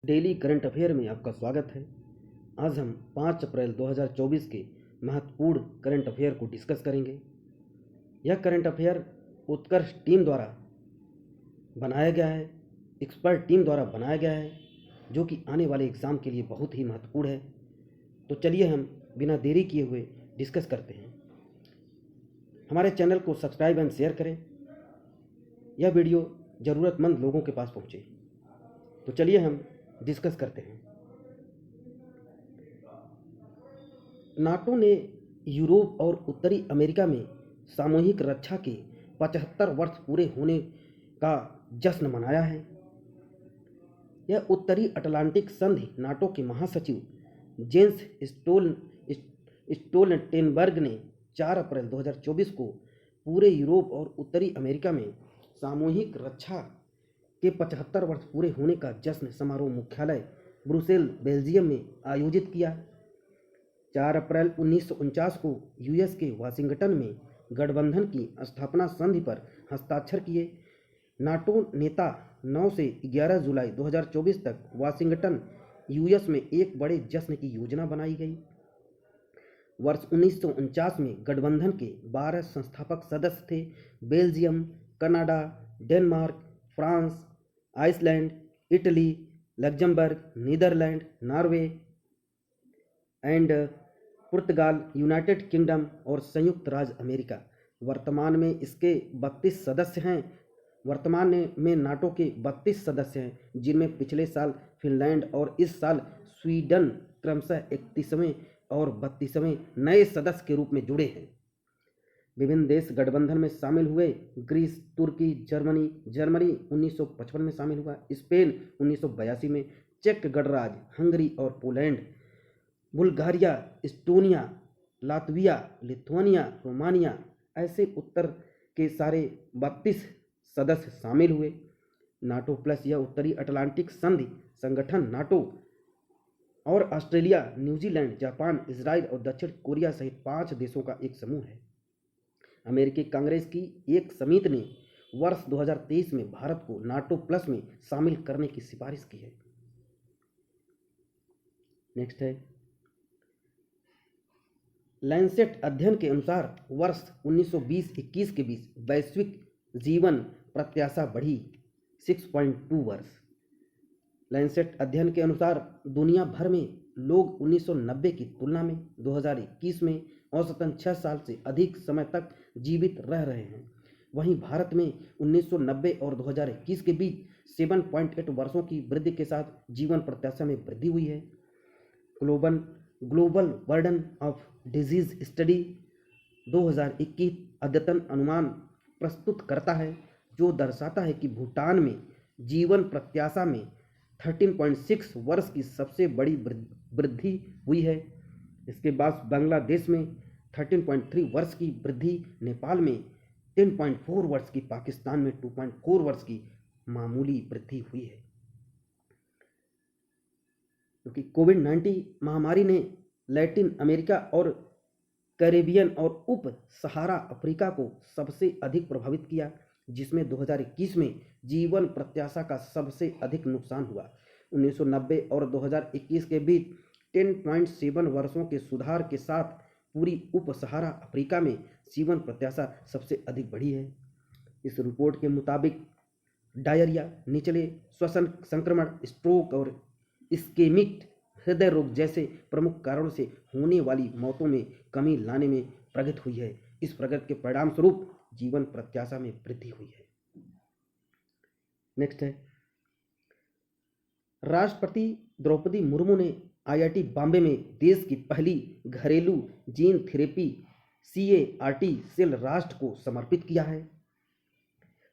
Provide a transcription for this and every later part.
Daily current affair में आपका स्वागत है। आज हम 5 अप्रैल 2024 के महत्वपूर्ण करंट अफेयर को डिस्कस करेंगे। यह करंट अफेयर उत्कर्ष टीम द्वारा बनाया गया है, एक्सपर्ट टीम द्वारा बनाया गया है, जो कि आने वाले एग्ज़ाम के लिए बहुत ही महत्वपूर्ण है। तो चलिए हम बिना देरी किए हुए डिस्कस करते हैं। हमारे चैनल को सब्सक्राइब एंड शेयर करें। यह वीडियो ज़रूरतमंद लोगों के पास पहुँचे। तो चलिए हम डिस्कस करते हैं। नाटो ने यूरोप और उत्तरी अमेरिका में सामूहिक रक्षा के 75 वर्ष पूरे होने का जश्न मनाया है। यह उत्तरी अटलांटिक संधि नाटो के महासचिव जेंस स्टोल्टेनबर्ग ने 4 अप्रैल 2024 को पूरे यूरोप और उत्तरी अमेरिका में सामूहिक रक्षा के 75 वर्ष पूरे होने का जश्न समारोह मुख्यालय ब्रुसेल, बेल्जियम में आयोजित किया। 4 अप्रैल 1949 को यूएस के वाशिंगटन में गठबंधन की स्थापना संधि पर हस्ताक्षर किए। नाटो नेता 9 से 11 जुलाई 2024 तक वाशिंगटन, यूएस में एक बड़े जश्न की योजना बनाई गई। वर्ष 1949 में गठबंधन के 12 संस्थापक सदस्य थे: Belgium, Canada, Denmark, France, Iceland, Italy, Luxembourg, Netherlands, Norway and पुर्तगाल, यूनाइटेड किंगडम और संयुक्त राज्य अमेरिका। वर्तमान में इसके 32 सदस्य हैं। वर्तमान में नाटो के 32 सदस्य हैं, जिनमें पिछले साल फिनलैंड और इस साल स्वीडन क्रमशः 31वें और 32वें नए सदस्य के रूप में जुड़े हैं। विभिन्न देश गठबंधन में शामिल हुए: ग्रीस, तुर्की, जर्मनी 1955 में शामिल हुआ, स्पेन 1982 में, चेक गणराज्य, हंगरी और Poland, Bulgaria, Estonia, Latvia, Lithuania, Romania, ऐसे उत्तर के सारे 32 सदस्य शामिल हुए। नाटो प्लस यह उत्तरी अटलांटिक संधि संगठन नाटो और ऑस्ट्रेलिया, न्यूजीलैंड, जापान, इजराइल और दक्षिण कोरिया सहित 5 देशों का एक समूह है। अमेरिकी कांग्रेस की एक समिति ने वर्ष 2023 में भारत को नाटो प्लस में शामिल करने की सिफारिश की है। नेक्स्ट है, लैंसेट अध्ययन के अनुसार वर्ष 1920-21 के बीच वैश्विक जीवन प्रत्याशा बढ़ी 6.2 वर्ष। लैंसेट अध्ययन के अनुसार दुनिया भर में लोग 1990 की तुलना में 2021 में औसतन 6 साल से अधिक समय तक जीवित रह रहे हैं। वहीं भारत में 1990 और 2021 के बीच 7.8 वर्षों की वृद्धि के साथ जीवन प्रत्याशा में वृद्धि हुई है। Global burden of disease study 2021 अद्यतन अनुमान प्रस्तुत करता है, जो दर्शाता है कि भूटान में जीवन प्रत्याशा में 13.6 वर्ष की सबसे बड़ी वृद्धि हुई है। इसके बाद बांग्लादेश में 13.3 वर्ष की वृद्धि, नेपाल में 10.4 वर्ष की, पाकिस्तान में 2.4 वर्ष की मामूली वृद्धि हुई है। क्योंकि कोविड-19 महामारी ने लैटिन अमेरिका और कैरेबियन और उप सहारा अफ्रीका को सबसे अधिक प्रभावित किया, जिसमें 2021 में जीवन प्रत्याशा का सबसे अधिक नुकसान हुआ। 1990 और 2021 के बीच 10.7 वर्षों के सुधार के साथ पूरी उप सहारा अफ्रीका में जीवन प्रत्याशा सबसे अधिक बढ़ी है। इस रिपोर्ट के मुताबिक डायरिया, निचले श्वसन संक्रमण, स्ट्रोक और इस्केमिक हृदय रोग जैसे प्रमुख कारणों से होने वाली मौतों में कमी लाने में प्रगति हुई है। इस प्रगति के परिणाम स्वरूप जीवन प्रत्याशा में वृद्धि हुई है। नेक्स्ट है, राष्ट्रपति द्रौपदी मुर्मू ने आईआईटी बॉम्बे में देश की पहली घरेलू जीन थेरेपी CAR-T सेल राष्ट्र को समर्पित किया है।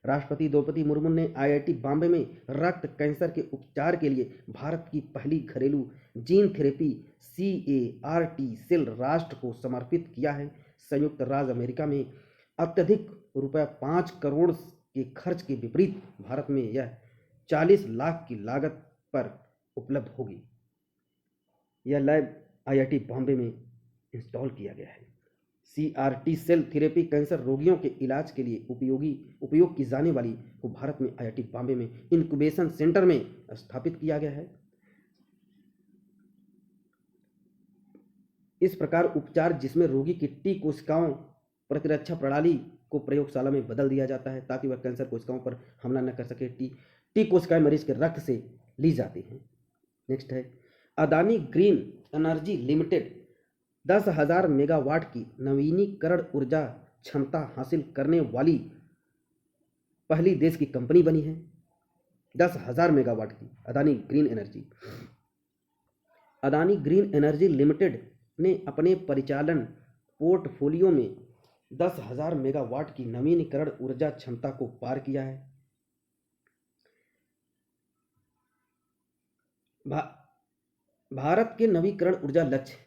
राष्ट्रपति द्रौपदी मुर्मू ने आईआईटी बॉम्बे में रक्त कैंसर के उपचार के लिए भारत की पहली घरेलू जीन थेरेपी CAR-T सेल राष्ट्र को समर्पित किया है। संयुक्त राज्य अमेरिका में अत्यधिक ₹5 करोड़ के खर्च के विपरीत भारत में यह 40 लाख की लागत पर उपलब्ध होगी। यह लैब आईआईटी बॉम्बे में इंस्टॉल किया गया है। CAR-T सेल थेरेपी कैंसर रोगियों के इलाज के लिए उपयोग की जाने वाली को भारत में आईआईटी बॉम्बे में इंक्यूबेशन सेंटर में स्थापित किया गया है। इस प्रकार उपचार जिसमें रोगी की टी कोशिकाओं प्रतिरक्षा प्रणाली को प्रयोगशाला में बदल दिया जाता है ताकि वह कैंसर कोशिकाओं पर हमला न कर सके। टी कोशिकाएं मरीज के रक्त से ली जाती हैं। नेक्स्ट है Adani green energy limited 10,000 megawatt की नवीनीकरण ऊर्जा क्षमता हासिल करने वाली पहली देश की कंपनी बनी है। 10,000 मेगावाट की अदानी ग्रीन एनर्जी लिमिटेड ने अपने परिचालन पोर्टफोलियो में 10,000 मेगावाट की नवीनीकरण ऊर्जा क्षमता को पार किया है। भारत के नवीकरण ऊर्जा लक्ष्य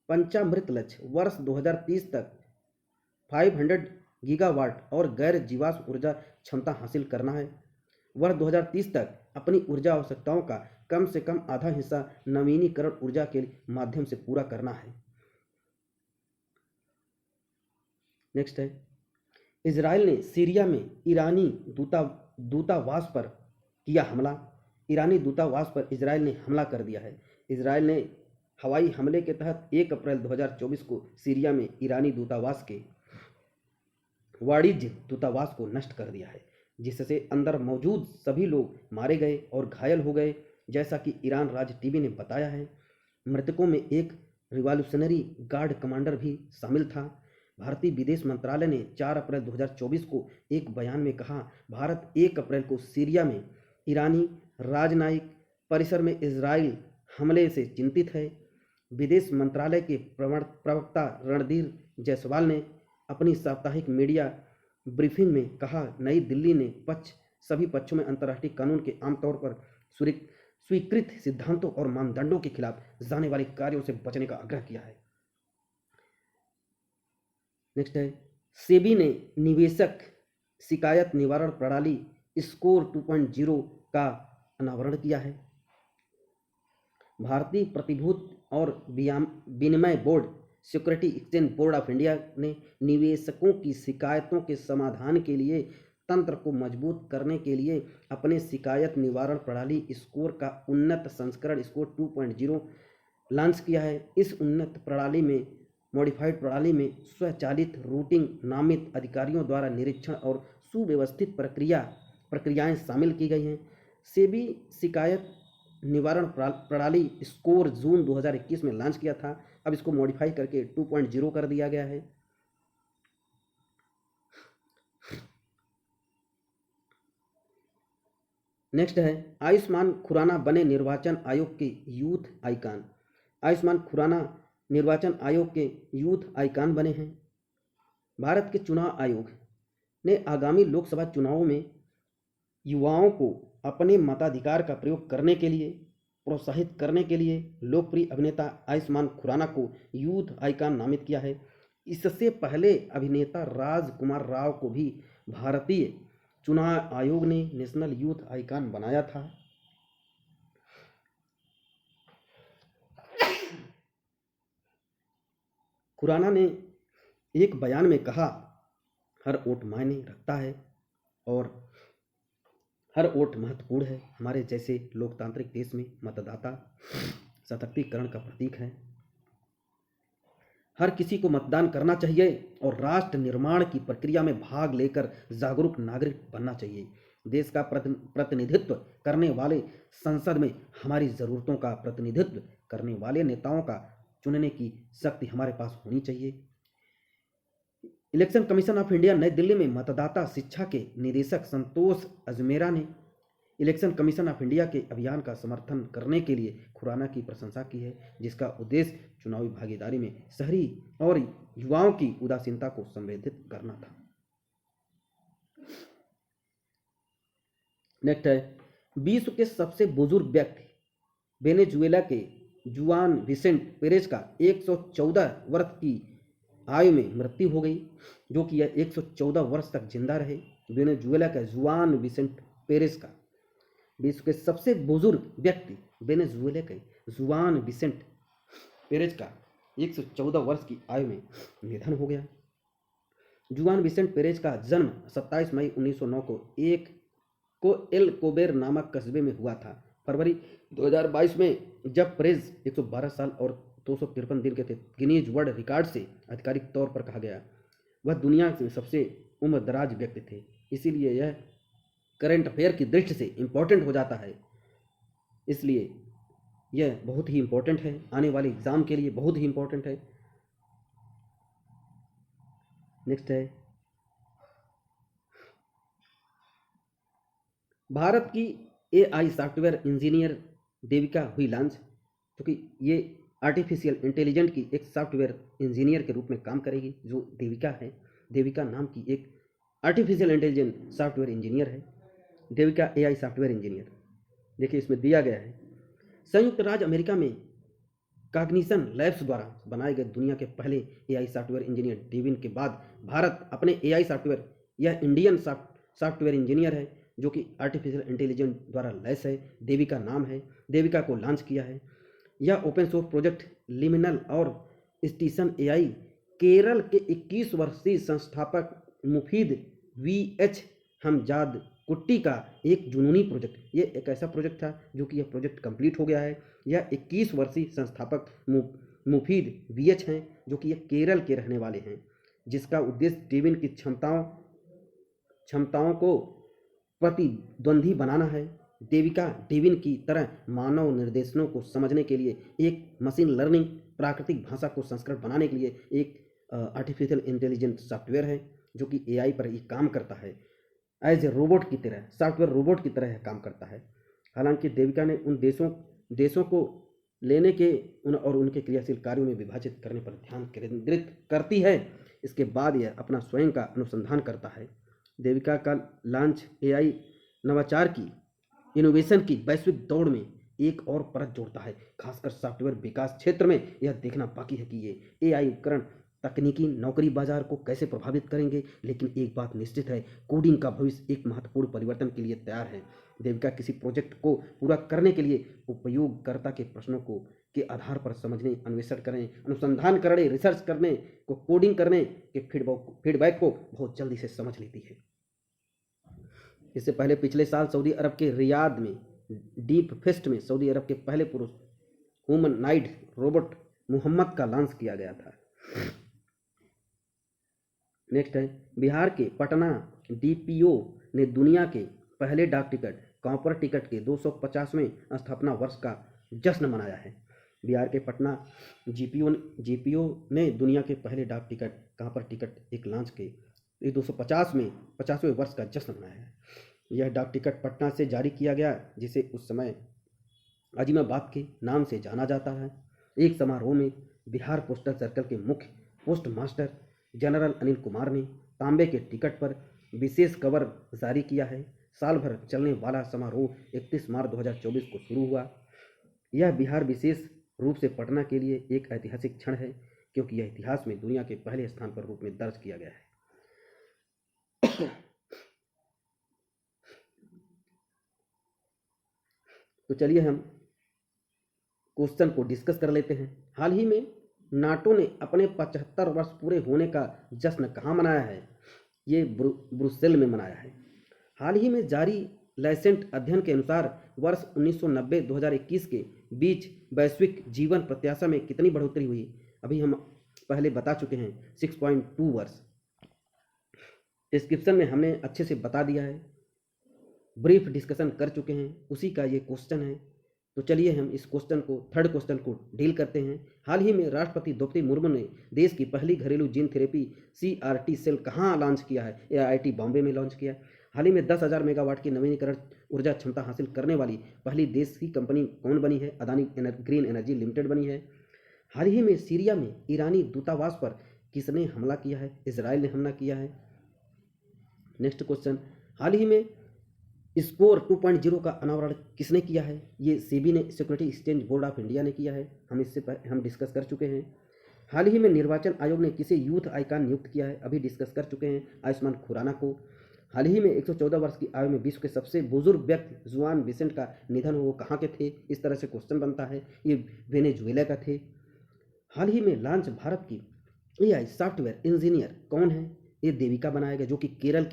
पंचामृत लक्ष्य वर्ष 2030 तक 500 गीगावाट और गैर जीवाश्म ऊर्जा क्षमता हासिल करना है। वर्ष 2030 तक अपनी ऊर्जा आवश्यकताओं का कम से कम आधा हिस्सा नवीनीकरण ऊर्जा के माध्यम से पूरा करना है। नेक्स्ट है इजराइल ने सीरिया में ईरानी दूतावास पर किया हमला। ईरानी दूतावास पर इजराइल ने हमला कर दिया है। इजराइल ने हवाई हमले के तहत 1 अप्रैल 2024 को सीरिया में ईरानी दूतावास के वाणिज्य दूतावास को नष्ट कर दिया है, जिससे अंदर मौजूद सभी लोग मारे गए और घायल हो गए, जैसा कि ईरान राज्य टीवी ने बताया है। मृतकों में एक रिवॉल्यूशनरी गार्ड कमांडर भी शामिल था। भारतीय विदेश मंत्रालय ने 4 अप्रैल 2024 को एक बयान में कहा, भारत 1 अप्रैल को सीरिया में ईरानी राजनयिक परिसर में इजराइल हमले से चिंतित है। विदेश मंत्रालय के प्रवक्ता रणधीर जायसवाल ने अपनी साप्ताहिक मीडिया ब्रीफिंग में कहा, नई दिल्ली ने सभी पक्षों में अंतर्राष्ट्रीय कानून के आमतौर पर स्वीकृत सिद्धांतों और मानदंडों के खिलाफ जाने वाले कार्यों से बचने का आग्रह किया है। नेक्स्ट है सेबी ने निवेशक शिकायत निवारण प्रणाली स्कोर 2.0 का अनावरण किया है। भारतीय प्रतिभूति और विनिमय board security exchange board of India ने निवेशकों की शिकायतों के समाधान के लिए तंत्र को मजबूत करने के लिए अपने शिकायत निवारण प्रणाली स्कोर का उन्नत संस्करण स्कोर 2.0 लॉन्च किया है। इस उन्नत प्रणाली में मॉडिफाइड प्रणाली में स्वचालित रूटिंग, नामित अधिकारियों द्वारा निरीक्षण और सुव्यवस्थित प्रक्रियाएं शामिल की गई हैं। सेबी शिकायत निवारण प्रणाली स्कोर जून 2021 में लॉन्च किया था। अब इसको मॉडिफाई करके 2.0 कर दिया गया है। नेक्स्ट है आयुष्मान खुराना बने निर्वाचन आयोग के यूथ आइकॉन। आयुष्मान खुराना निर्वाचन आयोग के यूथ आइकॉन बने हैं। भारत के चुनाव आयोग ने आगामी लोकसभा चुनावों में युवाओं को अपने मताधिकार का प्रयोग करने के लिए प्रोत्साहित करने के लिए लोकप्रिय अभिनेता आयुष्मान खुराना को यूथ आइकॉन नामित किया है। इससे पहले अभिनेता राजकुमार राव को भी भारतीय चुनाव आयोग ने नेशनल यूथ आइकॉन बनाया था। खुराना ने एक बयान में कहा, हर वोट मायने रखता है और हर वोट महत्वपूर्ण है। हमारे जैसे लोकतांत्रिक देश में मतदाता सशक्तिकरण का प्रतीक है। हर किसी को मतदान करना चाहिए और राष्ट्र निर्माण की प्रक्रिया में भाग लेकर जागरूक नागरिक बनना चाहिए। देश का प्रतिनिधित्व करने वाले संसद में हमारी ज़रूरतों का प्रतिनिधित्व करने वाले नेताओं का चुनने की शक्ति हमारे पास होनी चाहिए। इलेक्शन कमीशन ऑफ इंडिया नई दिल्ली में मतदाता शिक्षा के निदेशक संतोष अजमेरा ने इलेक्शन कमीशन ऑफ इंडिया के अभियान का समर्थन करने के लिए खुराना की प्रशंसा की है, जिसका उद्देश्य चुनावी भागीदारी में शहरी और युवाओं की उदासीनता को संबोधित करना था। नेक्स्ट है विश्व के सबसे बुजुर्ग व्यक्ति वेनेजुएला के जुआन विसेंट पेरेज का 114 वर्ष की आयु में मृत्यु हो गई, जो कि यह 114 वर्ष तक जिंदा रहे। वेनेजुएला का जुआन विसेंट पेरेज का विश्व के सबसे बुजुर्ग व्यक्ति वेनेजुएला के जुआन विसेंट पेरेज का 114 वर्ष की आयु में निधन हो गया। जुआन विसेंट पेरेज का जन्म 27 मई 1909 को एल कोबेर नामक कस्बे में हुआ था। फरवरी 2022 में जब पेरेज 112 साल और 253 दिन के थे। गिनीज वर्ल्ड रिकॉर्ड से आधिकारिक तौर पर कहा गया। वह दुनिया में सबसे उम्र दराज व्यक्ति थे, इसीलिए यह करंट अफेयर की दृष्टि से इम्पोर्टेंट हो जाता है। इसलिए यह बहुत ही इम्पोर्टेंट है, आने वाले एग्ज़ाम के लिए बहुत ही इम्पोर्टेंट है। नेक्स्ट है, भारत की एआई सॉफ्टवेयर इंजीनियर देविका हुई लॉन्च, क्योंकि ये आर्टिफिशियल इंटेलिजेंट की एक सॉफ्टवेयर इंजीनियर के रूप में काम करेगी। जो देविका है, देविका नाम की एक आर्टिफिशियल इंटेलिजेंट सॉफ्टवेयर इंजीनियर है। Devika AI software engineer. देखिए इसमें दिया गया है, संयुक्त राज्य अमेरिका में कॉग्निशन लैब्स द्वारा बनाए गए दुनिया के पहले एआई सॉफ्टवेयर इंजीनियर डेविन के बाद भारत अपने एआई सॉफ्टवेयर, यह इंडियन सॉफ्टवेयर इंजीनियर है जो कि आर्टिफिशियल इंटेलिजेंस द्वारा लैस है। देविका नाम है, देविका को लॉन्च किया है। यह ओपन सोर्स प्रोजेक्ट लिमिनल और स्टेशन एआई केरल के 21 वर्षीय संस्थापक मुफीद वीएच हमजाद कुट्टी का एक जुनूनी प्रोजेक्ट, ये एक ऐसा प्रोजेक्ट था जो कि यह प्रोजेक्ट कंप्लीट हो गया है। यह 21 वर्षीय संस्थापक मुफीद वीएच हैं जो कि ये केरल के रहने वाले हैं, जिसका उद्देश्य डेविन की क्षमताओं को प्रतिद्वंदी बनाना है। देविका डेविन की तरह मानव निर्देशनों को समझने के लिए एक मशीन लर्निंग प्राकृतिक भाषा को संस्करण बनाने के लिए एक आर्टिफिशियल इंटेलिजेंस सॉफ्टवेयर है जो कि एआई पर ही काम करता है। एज ए रोबोट की तरह, सॉफ्टवेयर रोबोट की तरह काम करता है। हालांकि देविका ने उन देशों को लेने के और उनके क्रियाशील कार्यों में विभाजित करने पर ध्यान केंद्रित करती है। इसके बाद यह अपना स्वयं का अनुसंधान करता है। देविका का लॉन्च एआई नवाचार की, इनोवेशन की वैश्विक दौड़ में एक और परत जोड़ता है। खासकर सॉफ्टवेयर विकास क्षेत्र में यह देखना बाकी है कि ये एआई उपकरण तकनीकी नौकरी बाजार को कैसे प्रभावित करेंगे, लेकिन एक बात निश्चित है, कोडिंग का भविष्य एक महत्वपूर्ण परिवर्तन के लिए तैयार है। देविका किसी प्रोजेक्ट को पूरा करने के लिए उपयोगकर्ता के प्रश्नों को के आधार पर समझने, अन्वेषण करने, अनुसंधान करने, रिसर्च करने को, कोडिंग करने के फीडबैक को बहुत जल्दी से समझ लेती है। इससे पहले पिछले साल सऊदी अरब के रियाद में डीप फेस्ट में सऊदी अरब के पहले पुरुष ह्यूमनॉइड रोबोट मोहम्मद का लॉन्च किया गया था। नेक्स्ट है, बिहार के पटना डीपीओ ने दुनिया के पहले डाक टिकट कॉपर टिकट के 250वें स्थापना वर्ष का जश्न मनाया है। बिहार के पटना जीपीओ ने दुनिया के पहले डाक टिकट कॉपर टिकट एक लॉन्च के 250वें वर्ष का जश्न मनाया है। यह डाक टिकट पटना से जारी किया गया, जिसे उस समय अजीमाबाद के नाम से जाना जाता है। एक समारोह में बिहार पोस्टल सर्कल के मुख्य post master general Anil Kumar ने तांबे के टिकट पर विशेष कवर जारी किया है। साल भर चलने वाला समारोह 31 मार्च 2024 को शुरू हुआ। यह बिहार विशेष रूप से पटना के लिए एक ऐतिहासिक क्षण है, क्योंकि यह इतिहास में दुनिया के पहले स्थान पर रूप में दर्ज किया गया है। तो चलिए हम क्वेश्चन को डिस्कस कर लेते हैं। हाल ही में नाटो ने अपने 75 वर्ष पूरे होने का जश्न कहाँ मनाया है? ये ब्रुसेल में मनाया है। हाल ही में जारी लाइसेंट अध्ययन के अनुसार वर्ष 1990-2021 के बीच वैश्विक जीवन प्रत्याशा में कितनी बढ़ोतरी हुई? अभी हम पहले बता चुके हैं, 6.2 वर्ष। डिस्क्रिप्शन में हमने अच्छे से बता दिया है, ब्रीफ डिस्कशन कर चुके हैं, उसी का ये क्वेश्चन है। तो चलिए हम इस क्वेश्चन को, थर्ड क्वेश्चन को डील करते हैं। हाल ही में राष्ट्रपति द्रौपदी मुर्मू ने देश की पहली घरेलू जीन थेरेपी CRT सेल कहाँ लॉन्च किया है? IIT बॉम्बे में लॉन्च किया। हाल ही में 10,000 मेगावाट की नवीनीकरण ऊर्जा क्षमता हासिल करने वाली पहली देश की कंपनी कौन बनी है? अदानी ग्रीन एनर्जी लिमिटेड बनी है। हाल ही में सीरिया में ईरानी दूतावास पर किसने हमला किया है? इजराइल ने हमला किया है। नेक्स्ट क्वेश्चन, हाल ही में स्कोर 2.0 का अनावरण किसने किया है? ये सेबी ने, security exchange board of India ने किया है। हम डिस्कस कर चुके हैं। हाल ही में निर्वाचन आयोग ने किसे यूथ आइकॉन नियुक्त किया है? अभी डिस्कस कर चुके हैं, आयुष्मान खुराना को। हाल ही में 114 वर्ष की आयु में विश्व के सबसे बुजुर्ग व्यक्ति जुआन विसेंट का निधन, वो कहाँ के थे? इस तरह से क्वेश्चन बनता है। ये वेनेजुएला का थे। हाल ही में लॉन्च भारत की AI सॉफ्टवेयर इंजीनियर कौन है? ये देविका बनाया गया, जो कि केरल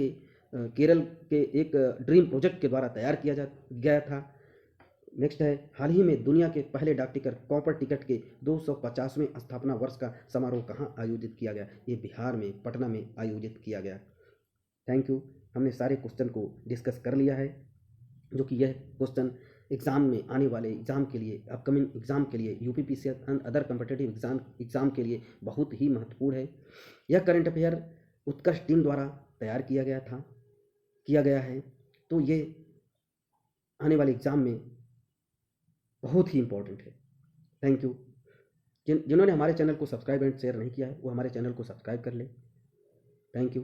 के एक ड्रीम प्रोजेक्ट के द्वारा तैयार किया गया था। नेक्स्ट है, हाल ही में दुनिया के पहले डाक टिकट कॉपर टिकट के 250वें स्थापना वर्ष का समारोह कहाँ आयोजित किया गया? ये बिहार में पटना में आयोजित किया गया। Thank you. हमने सारे क्वेश्चन को डिस्कस कर लिया है, जो कि यह क्वेश्चन एग्ज़ाम में आने वाले एग्ज़ाम के लिए, अपकमिंग एग्ज़ाम के लिए, UPPCS and other competitive exam के लिए बहुत ही महत्वपूर्ण है। यह करंट अफेयर उत्कर्ष टीम द्वारा तैयार किया गया है, तो ये आने वाले एग्ज़ाम में बहुत ही इम्पोर्टेंट है। Thank you. जिन्होंने हमारे चैनल को सब्सक्राइब एंड शेयर नहीं किया है, वो हमारे चैनल को सब्सक्राइब कर ले। Thank you.